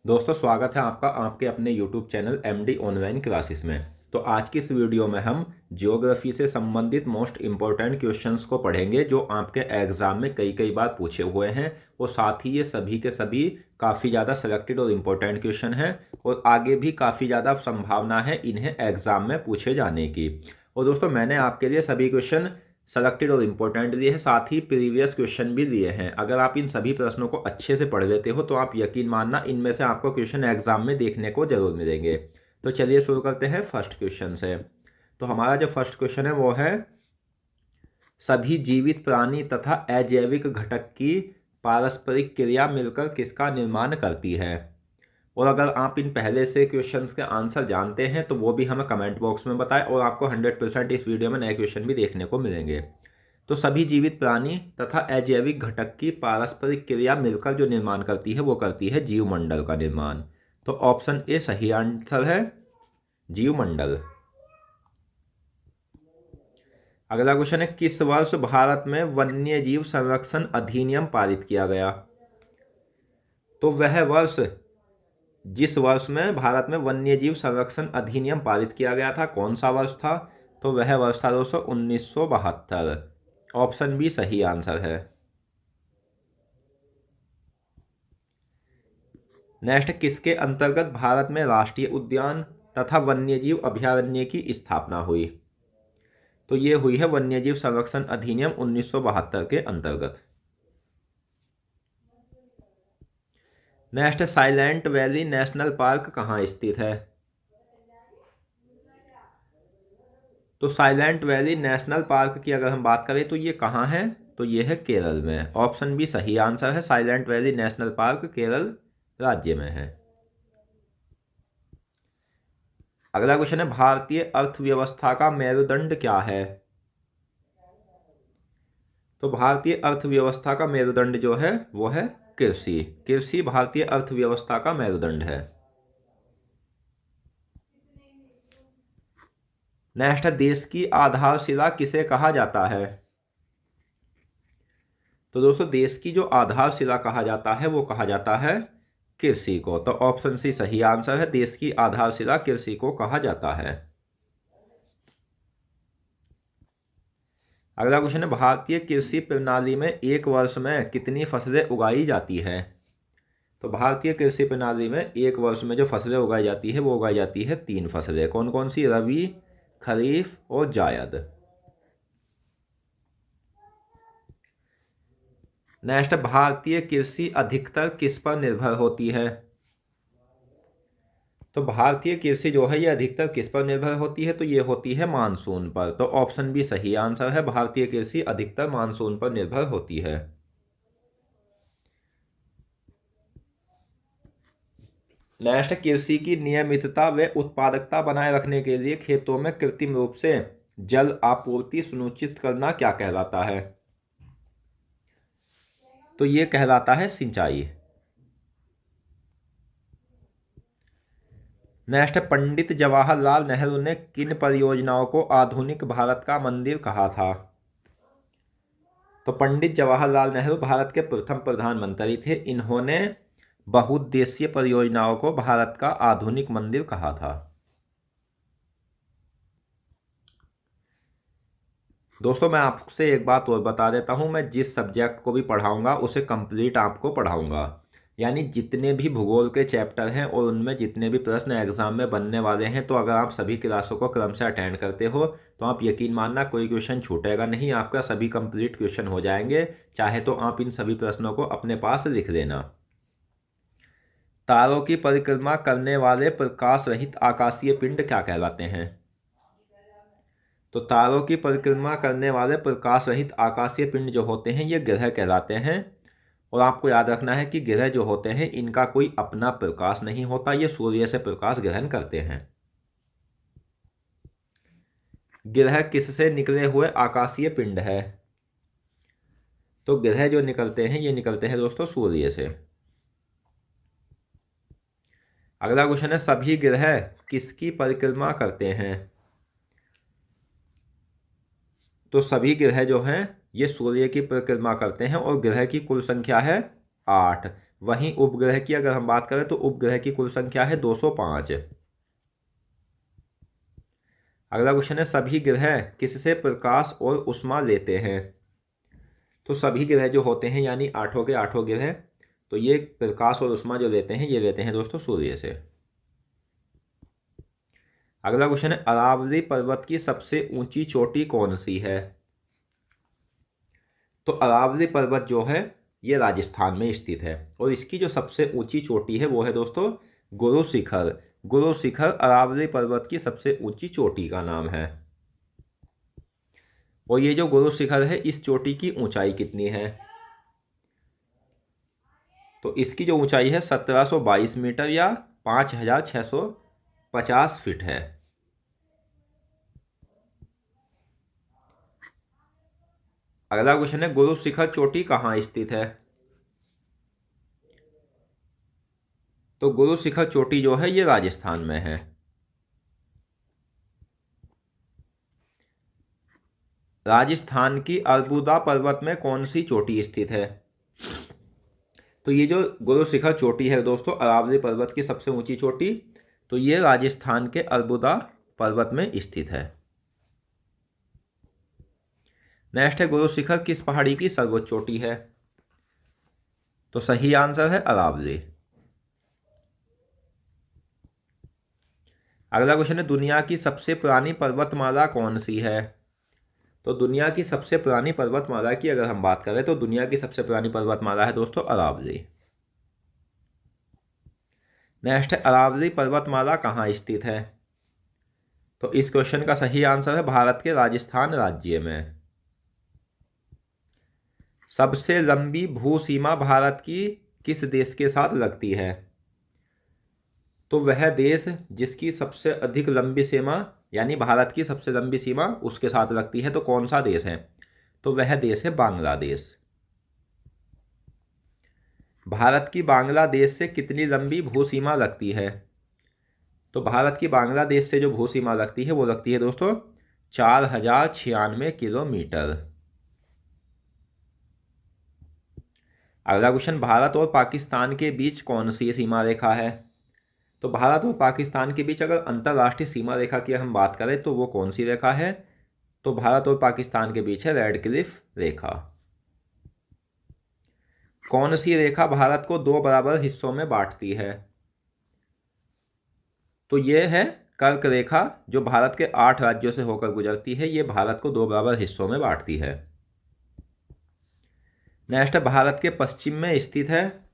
दोस्तों स्वागत है आपका आपके अपने YouTube channel MD online classes में। तो आज की इस वीडियो में हम ज्योग्राफी से संबंधित मोस्ट इम्पोर्टेंट क्वेश्चंस को पढ़ेंगे जो आपके एग्ज़ाम में कई कई बार पूछे हुए हैं और साथ ही ये सभी के सभी काफ़ी ज़्यादा सेलेक्टेड और इम्पोर्टेंट क्वेश्चन हैं और आगे भी काफ़ी ज़्यादा संभावना है इन्हें एग्ज़ाम में पूछे जाने की। और दोस्तों मैंने आपके लिए सभी क्वेश्चन सेलेक्टेड और इम्पोर्टेंट लिए हैं, साथ ही प्रीवियस क्वेश्चन भी लिए हैं। अगर आप इन सभी प्रश्नों को अच्छे से पढ़ लेते हो तो आप यकीन मानना इनमें से आपको क्वेश्चन एग्जाम में देखने को जरूर मिलेंगे। तो चलिए शुरू करते हैं फर्स्ट क्वेश्चन से। तो हमारा जो फर्स्ट क्वेश्चन है वो है, सभी जीवित प्राणी तथा अजैविक घटक की पारस्परिक क्रिया मिलकर किसका निर्माण करती है। और अगर आप इन पहले से क्वेश्चंस के आंसर जानते हैं तो वो भी हमें कमेंट बॉक्स में बताएं और आपको 100% इस वीडियो में नए क्वेश्चन भी देखने को मिलेंगे। तो सभी जीवित प्राणी तथा अजैविक घटक की पारस्परिक क्रिया मिलकर जो निर्माण करती है वो करती है जीवमंडल का निर्माण। तो ऑप्शन ए सही आंसर है, जीवमंडल। अगला क्वेश्चन है, किस वर्ष भारत में वन्य जीव संरक्षण अधिनियम पारित किया गया। तो वह वर्ष जिस वर्ष में भारत में वन्य जीव संरक्षण अधिनियम पारित किया गया था, कौन सा वर्ष था। तो वह वर्ष था दोस्तों 1972। ऑप्शन बी सही आंसर है। नेक्स्ट, किसके अंतर्गत भारत में राष्ट्रीय उद्यान तथा वन्यजीव अभयारण्य की स्थापना हुई। तो ये हुई है वन्यजीव संरक्षण अधिनियम 1972 के अंतर्गत। Next, silent valley national park कहाँ स्थित है। तो साइलेंट वैली नेशनल पार्क की अगर हम बात करें तो ये कहाँ है, तो ये है केरल में। ऑप्शन बी सही आंसर है, silent valley national park Kerala राज्य में है। अगला क्वेश्चन है, भारतीय अर्थव्यवस्था का मेरुदंड क्या है। तो भारतीय अर्थव्यवस्था का मेरुदंड जो है वो है कृषि। कृषि भारतीय अर्थव्यवस्था का मेरुदंड है। नेक्स्ट, देश की आधारशिला किसे कहा जाता है। तो दोस्तों देश की जो आधारशिला कहा जाता है वो कहा जाता है कृषि को। तो ऑप्शन सी सही आंसर है, देश की आधारशिला कृषि को कहा जाता है। अगला क्वेश्चन है, भारतीय कृषि प्रणाली में एक वर्ष में कितनी फसलें उगाई जाती है। तो भारतीय कृषि प्रणाली में एक वर्ष में जो फसलें उगाई जाती है वो उगाई जाती है 3 फसलें। कौन कौन सी, रबी, खरीफ और जायद। नेक्स्ट, भारतीय कृषि अधिकतर किस पर निर्भर होती है। तो भारतीय कृषि जो है ये अधिकतर किस पर निर्भर होती है, तो ये होती है मानसून पर। तो ऑप्शन बी सही आंसर है, भारतीय कृषि अधिकतर मानसून पर निर्भर होती है। नेक्स्ट, कृषि की नियमितता व उत्पादकता बनाए रखने के लिए खेतों में कृत्रिम रूप से जल आपूर्ति सुनिश्चित करना क्या कहलाता है। तो ये कहलाता है सिंचाई। नेक्स्ट, पंडित जवाहरलाल नेहरू ने किन परियोजनाओं को आधुनिक भारत का मंदिर कहा था। तो पंडित जवाहरलाल नेहरू भारत के प्रथम प्रधानमंत्री थे। इन्होंने बहुउद्देशीय परियोजनाओं को भारत का आधुनिक मंदिर कहा था। दोस्तों मैं आपसे एक बात और बता देता हूं, मैं जिस सब्जेक्ट को भी पढ़ाऊंगा उसे कंप्लीट आपको पढ़ाऊंगा। यानी जितने भी भूगोल के चैप्टर हैं और उनमें जितने भी प्रश्न एग्जाम में बनने वाले हैं, तो अगर आप सभी क्लासों को क्रम से अटेंड करते हो तो आप यकीन मानना कोई क्वेश्चन छूटेगा नहीं, आपका सभी कंप्लीट क्वेश्चन हो जाएंगे। चाहे तो आप इन सभी प्रश्नों को अपने पास लिख लेना। तारों की परिक्रमा करने वाले प्रकाश रहित आकाशीय पिंड क्या कहलाते हैं। तो तारों की परिक्रमा करने वाले प्रकाश रहित आकाशीय पिंड जो होते हैं ये ग्रह कहलाते हैं। और आपको याद रखना है कि ग्रह जो होते हैं इनका कोई अपना प्रकाश नहीं होता, ये सूर्य से प्रकाश ग्रहण करते हैं। ग्रह किससे निकले हुए आकाशीय पिंड है। तो ग्रह जो निकलते हैं ये निकलते हैं दोस्तों सूर्य से। अगला क्वेश्चन है, सभी ग्रह किसकी परिक्रमा करते हैं। तो सभी ग्रह जो हैं ये सूर्य की परिक्रमा करते हैं और ग्रह की कुल संख्या है 8। वहीं उपग्रह की अगर हम बात करें तो उपग्रह की कुल संख्या है 205। अगला क्वेश्चन है सभी ग्रह किससे प्रकाश और ऊष्मा लेते हैं? तो सभी ग्रह जो होते हैं यानी आठों के आठों ग्रह, तो ये प्रकाश और ऊष्मा जो लेते हैं ये लेते हैं दोस्तों सूर्य से। अगला क्वेश्चन है अरावली पर्वत की सबसे ऊंची चोटी कौन सी है? तो अरावली पर्वत जो है ये राजस्थान में स्थित है और इसकी जो सबसे ऊंची चोटी है वो है दोस्तों गुरु शिखर। गुरु शिखर अरावली पर्वत की सबसे ऊंची चोटी का नाम है। और ये जो गुरु शिखर है इस चोटी की ऊंचाई कितनी है? तो इसकी जो ऊंचाई है 1722 मीटर या 5650 फीट है। अगला क्वेश्चन है गुरु शिखर चोटी कहाँ स्थित है? तो गुरु शिखर चोटी जो है ये राजस्थान में है। राजस्थान की अरबुदा पर्वत में कौन सी चोटी स्थित है? तो ये जो गुरु शिखर चोटी है दोस्तों अरावली पर्वत की सबसे ऊंची चोटी, तो ये राजस्थान के अरबुदा पर्वत में स्थित है। नेक्स्ट है गुरु शिखर किस पहाड़ी की सर्वोच्च चोटी है? तो सही आंसर है अरावली। अगला क्वेश्चन है दुनिया की सबसे पुरानी पर्वतमाला कौन सी है? तो दुनिया की सबसे पुरानी पर्वतमाला की अगर हम बात करें तो दुनिया की सबसे पुरानी पर्वतमाला है दोस्तों अरावली। नेक्स्ट है अरावली पर्वतमाला कहाँ स्थित है? तो इस क्वेश्चन का सही आंसर है भारत के राजस्थान राज्य में। सबसे लंबी भू सीमा भारत की किस देश के साथ लगती है? तो वह देश जिसकी सबसे अधिक लंबी सीमा यानी भारत की सबसे लंबी सीमा उसके साथ लगती है, तो कौन सा देश है? तो वह देश है बांग्लादेश। भारत की बांग्लादेश से कितनी लंबी भू सीमा लगती है? तो भारत की बांग्लादेश से जो भू सीमा लगती है वो लगती है दोस्तों 4096 किलोमीटर। अगला क्वेश्चन भारत और पाकिस्तान के बीच कौन सी सीमा रेखा है? तो भारत और पाकिस्तान के बीच अगर अंतर्राष्ट्रीय सीमा रेखा की हम बात करें तो वो कौन सी रेखा है? तो भारत और पाकिस्तान के बीच है रेड क्लिफ रेखा। कौन सी रेखा भारत को दो बराबर हिस्सों में बांटती है? तो ये है कर्क रेखा जो भारत के 8 राज्यों से होकर गुजरती है, ये भारत को दो बराबर हिस्सों में बांटती है। नेक्स्ट भारत के पश्चिम में स्थित है।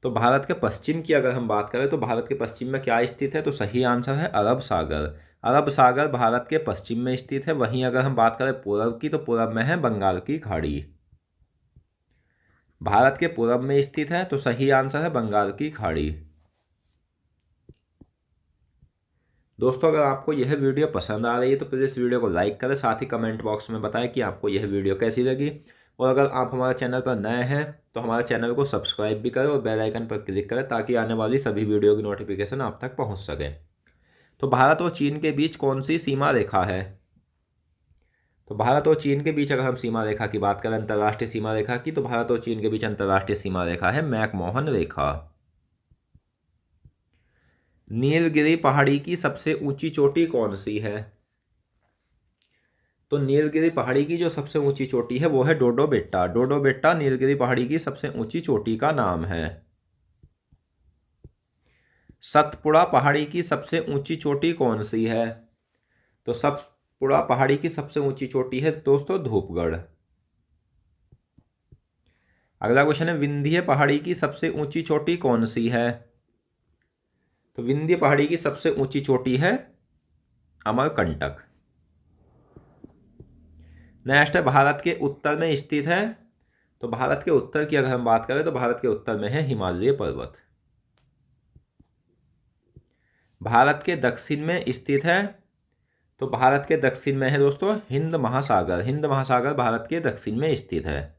तो भारत के पश्चिम की अगर हम बात करें तो भारत के पश्चिम में क्या स्थित है? तो सही आंसर है अरब सागर। अरब सागर भारत के पश्चिम में स्थित है। वहीं अगर हम बात करें पूर्व की तो पूर्व में है बंगाल की खाड़ी। भारत के पूर्व में स्थित है तो सही आंसर है बंगाल की खाड़ी। दोस्तों अगर आपको यह वीडियो पसंद आ रही है तो प्लीज़ इस वीडियो को लाइक करें, साथ ही कमेंट बॉक्स में बताएं कि आपको यह वीडियो कैसी लगी। और अगर आप हमारे चैनल पर नए हैं तो हमारे चैनल को सब्सक्राइब भी करें और बेल आइकन पर क्लिक करें ताकि आने वाली सभी वीडियो की नोटिफिकेशन आप तक पहुंच सके। तो भारत और चीन के बीच कौन सी सीमा रेखा है? तो भारत और चीन के बीच अगर हम सीमा रेखा की बात करें अंतर्राष्ट्रीय सीमा रेखा की, तो भारत और चीन के बीच अंतर्राष्ट्रीय सीमा रेखा है मैकमोहन रेखा। नीलगिरी पहाड़ी की सबसे ऊंची चोटी कौन सी है? तो नीलगिरी पहाड़ी की जो सबसे ऊंची चोटी है वो है डोडो बेट्टा। डोडो बेट्टा नीलगिरी पहाड़ी की सबसे ऊंची चोटी का नाम है। सतपुड़ा पहाड़ी की सबसे ऊंची चोटी कौन सी है? तो सतपुड़ा पहाड़ी की सबसे ऊंची चोटी है दोस्तों धूपगढ़। अगला क्वेश्चन है विंध्य पहाड़ी की सबसे ऊंची चोटी कौन सी है? तो विंध्य पहाड़ी की सबसे ऊंची चोटी है अमरकंटक। नेक्स्ट है भारत के उत्तर में स्थित है। तो भारत के उत्तर की अगर हम बात करें तो भारत के उत्तर में है हिमालय पर्वत। भारत के दक्षिण में स्थित है। तो भारत के दक्षिण में है दोस्तों हिंद महासागर। हिंद महासागर भारत के दक्षिण में स्थित है।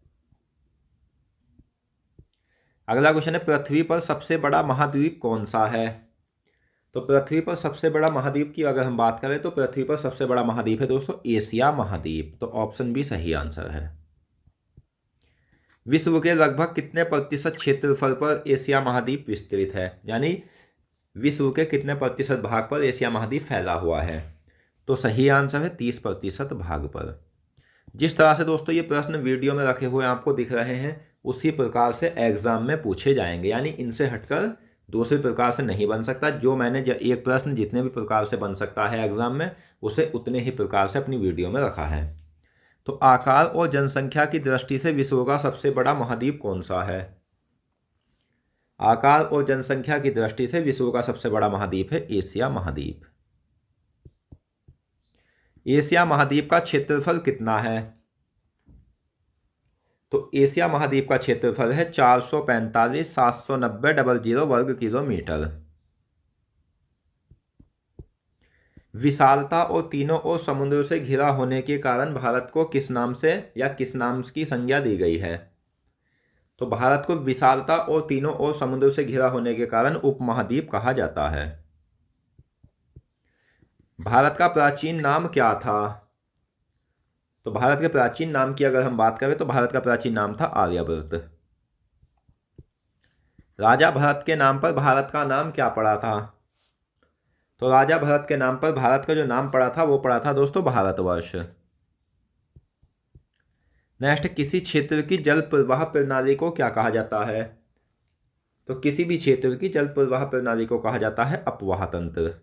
अगला क्वेश्चन है पृथ्वी पर सबसे बड़ा महाद्वीप कौन सा है? तो पृथ्वी पर सबसे बड़ा महाद्वीप की अगर हम बात करें तो पृथ्वी पर सबसे बड़ा महाद्वीप है दोस्तों एशिया महाद्वीप। तो ऑप्शन बी सही आंसर है। विश्व के लगभग कितने प्रतिशत क्षेत्रफल पर एशिया महाद्वीप विस्तृत है, यानी विश्व के कितने प्रतिशत भाग पर एशिया महाद्वीप फैला हुआ है? तो सही आंसर है 30% भाग पर। जिस तरह से दोस्तों ये प्रश्न वीडियो में रखे हुए आपको दिख रहे हैं उसी प्रकार से एग्जाम में पूछे जाएंगे, यानी इनसे हटकर दूसरे प्रकार से नहीं बन सकता। जो मैंने एक प्रश्न जितने भी प्रकार से बन सकता है एग्जाम में, उसे उतने ही प्रकार से अपनी वीडियो में रखा है। तो आकार और जनसंख्या की दृष्टि से विश्व का सबसे बड़ा महाद्वीप कौन सा है? आकार और जनसंख्या की दृष्टि से विश्व का सबसे बड़ा महाद्वीप है एशिया महाद्वीप। एशिया महाद्वीप का क्षेत्रफल कितना है? तो एशिया महाद्वीप का क्षेत्रफल है 445,790,000 वर्ग किलोमीटर। विशालता और तीनों ओर समुद्र से घिरा होने के कारण भारत को किस नाम से या किस नाम की संज्ञा दी गई है? तो भारत को विशालता और तीनों ओर समुद्र से घिरा होने के कारण उपमहाद्वीप कहा जाता है। भारत का प्राचीन नाम क्या था? तो भारत के प्राचीन नाम की अगर हम बात करें तो भारत का प्राचीन नाम था आर्यवर्त। राजा भरत के नाम पर भारत का नाम क्या पड़ा था? तो राजा भरत के नाम पर भारत का जो नाम पड़ा था वो पड़ा था दोस्तों भारतवर्ष। नेक्स्ट, किसी क्षेत्र की जल प्रवाह प्रणाली को क्या कहा जाता है? तो किसी भी क्षेत्र की जल प्रवाह प्रणाली को कहा जाता है अपवाह तंत्र।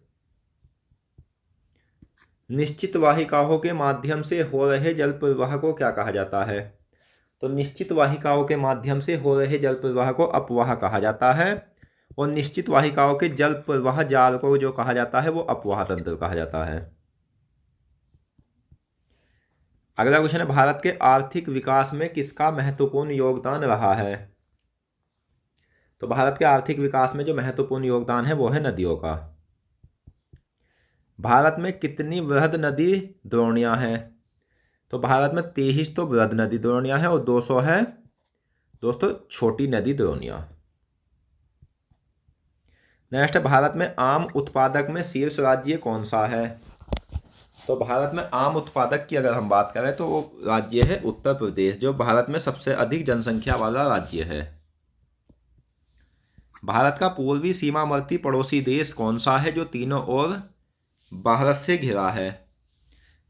निश्चित वाहिकाओं के माध्यम से हो रहे जल प्रवाह को क्या कहा जाता है? तो निश्चित वाहिकाओं के माध्यम से हो रहे जल प्रवाह को अपवाह कहा जाता है, और निश्चित वाहिकाओं के जल प्रवाह जाल को जो कहा जाता है वो अपवाह तंत्र कहा जाता है। अगला क्वेश्चन है, भारत के आर्थिक विकास में किसका महत्वपूर्ण योगदान रहा है? तो भारत के आर्थिक विकास में जो महत्वपूर्ण योगदान है वो है नदियों का। भारत में कितनी वृहद नदी द्रोणियां हैं? तो भारत में 23 तो वृहद नदी द्रोणियां हैं और 200 है दोस्तों छोटी नदी द्रोणियां। नेक्स्ट, भारत में आम उत्पादक में शीर्ष राज्य कौन सा है? तो भारत में आम उत्पादक की अगर हम बात करें तो वो राज्य है उत्तर प्रदेश, जो भारत में सबसे अधिक जनसंख्या वाला राज्य है। भारत का पूर्वी सीमावर्ती पड़ोसी देश कौन सा है जो तीनों ओर भारत से घिरा है?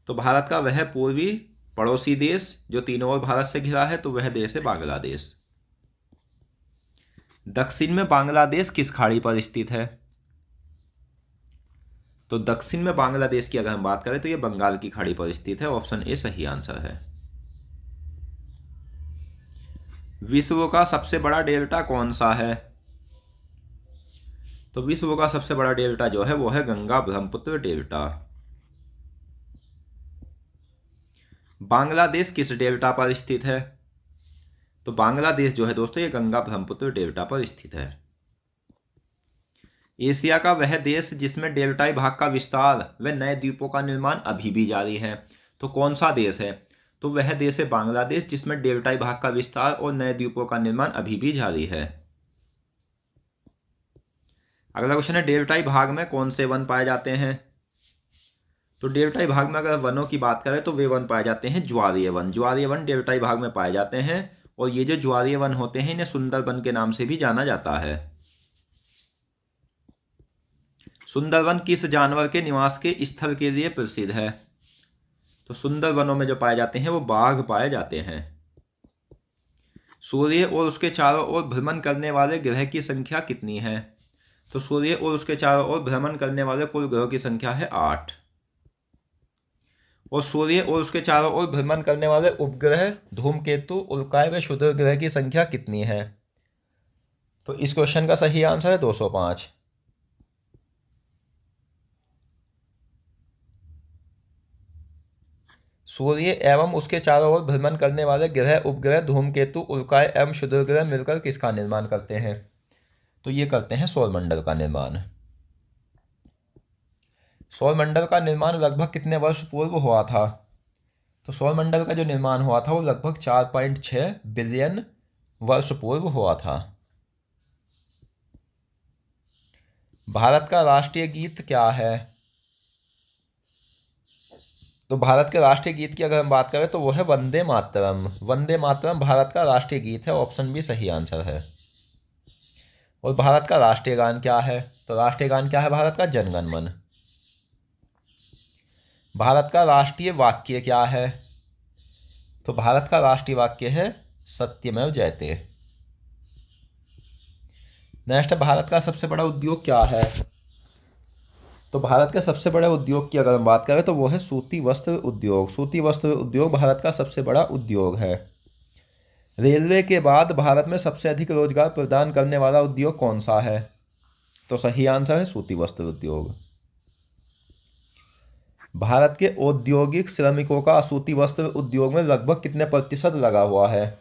तो भारत का वह पूर्वी पड़ोसी देश जो तीनों ओर भारत से घिरा है, तो वह देश है बांग्लादेश। दक्षिण में बांग्लादेश किस खाड़ी पर स्थित है? तो दक्षिण में बांग्लादेश की अगर हम बात करें तो यह बंगाल की खाड़ी पर स्थित है। ऑप्शन ए सही आंसर है। विश्व का सबसे बड़ा डेल्टा कौन सा है? तो विश्व का सबसे बड़ा डेल्टा जो है वो है गंगा ब्रह्मपुत्र डेल्टा। बांग्लादेश किस डेल्टा पर स्थित है? तो बांग्लादेश जो है दोस्तों ये गंगा ब्रह्मपुत्र डेल्टा पर स्थित है। एशिया का वह देश जिसमें डेल्टाई भाग का विस्तार व नए द्वीपों का निर्माण अभी भी जारी है, तो कौन सा देश है? तो वह देश है बांग्लादेश जिसमें डेल्टाई भाग का विस्तार और नए द्वीपों का निर्माण अभी भी जारी है। अगला क्वेश्चन है, डेल्टाई भाग में कौन से वन पाए जाते हैं? तो डेल्टाई भाग में अगर वनों की बात करें तो वे वन पाए जाते हैं ज्वारीय वन। ज्वारीय वन डेल्टाई भाग में पाए जाते हैं, और ये जो ज्वारीय वन होते हैं इन्हें सुंदरबन के नाम से भी जाना जाता है। सुंदरवन किस जानवर के निवास के स्थल के लिए प्रसिद्ध है? तो सुंदरवनों में जो पाए जाते हैं वो बाघ पाए जाते हैं। सूर्य और उसके चारों ओर भ्रमण करने वाले ग्रह की संख्या कितनी है? तो सूर्य और उसके चारों ओर भ्रमण करने वाले कुल ग्रहों की संख्या है 8। और सूर्य और उसके चारों ओर भ्रमण करने वाले उपग्रह धूमकेतु, उल्काएं व क्षुद्र ग्रह की संख्या कितनी है? तो इस क्वेश्चन का सही आंसर है 205। सूर्य एवं उसके चारों ओर भ्रमण करने वाले ग्रह उपग्रह धूमकेतु, उल्काएं एवं क्षुद्र ग्रह मिलकर किसका निर्माण करते हैं? तो ये करते हैं सौरमंडल का निर्माण। सौरमंडल का निर्माण लगभग कितने वर्ष पूर्व हुआ था? तो सौरमंडल का जो निर्माण हुआ था वो लगभग 4.6 बिलियन वर्ष पूर्व हुआ था। भारत का राष्ट्रीय गीत क्या है? तो भारत के राष्ट्रीय गीत की अगर हम बात करें तो वो है वंदे मातरम। वंदे मातरम भारत का राष्ट्रीय गीत है, ऑप्शन बी सही आंसर है। और भारत का राष्ट्रीय गान क्या है? तो राष्ट्रीय गान क्या है भारत का? जनगण मन। भारत का राष्ट्रीय वाक्य क्या है? तो भारत का राष्ट्रीय वाक्य है सत्यमेव जयते। नेक्स्ट, भारत का सबसे बड़ा उद्योग क्या है? तो भारत के सबसे बड़े उद्योग की अगर हम बात करें तो वो है सूती वस्त्र उद्योग। सूती वस्त्र उद्योग भारत का सबसे बड़ा उद्योग है। रेलवे के बाद भारत में सबसे अधिक रोजगार प्रदान करने वाला उद्योग कौन सा है? तो सही आंसर है सूती वस्त्र उद्योग। भारत के औद्योगिक श्रमिकों का सूती वस्त्र उद्योग में लगभग कितने प्रतिशत लगा हुआ है?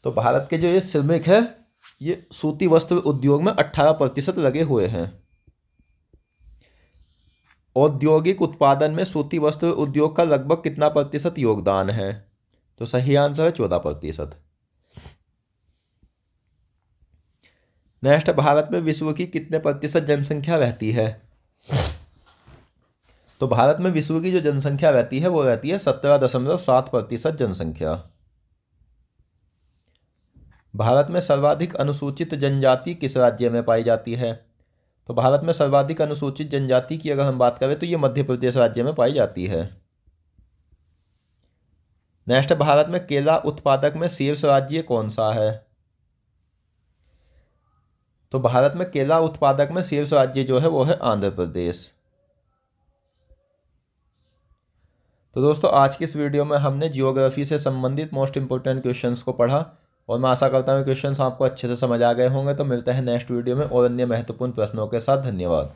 तो भारत के जो ये श्रमिक है ये सूती वस्त्र उद्योग में 18% लगे हुए हैं। औद्योगिक उत्पादन में सूती वस्त्र उद्योग का लगभग कितना प्रतिशत योगदान है? तो सही आंसर है 14%। नेक्स्ट, भारत में विश्व की कितने प्रतिशत जनसंख्या रहती है? तो भारत में विश्व की जो जनसंख्या रहती है वो रहती है 17.7% जनसंख्या। भारत में सर्वाधिक अनुसूचित जनजाति किस राज्य में पाई जाती है? तो भारत में सर्वाधिक अनुसूचित जनजाति की अगर हम बात करें तो ये मध्य प्रदेश राज्य में पाई जाती है। नेक्स्ट, भारत में केला उत्पादक में शीर्ष राज्य कौन सा है? तो भारत में केला उत्पादक में शीर्ष राज्य जो है वो है आंध्र प्रदेश। तो दोस्तों आज की इस वीडियो में हमने जियोग्राफी से संबंधित मोस्ट इंपोर्टेंट क्वेश्चंस को पढ़ा और मैं आशा करता हूँ क्वेश्चंस आपको अच्छे से समझ आ गए होंगे। तो मिलते हैं नेक्स्ट वीडियो में और अन्य महत्वपूर्ण प्रश्नों के साथ। धन्यवाद।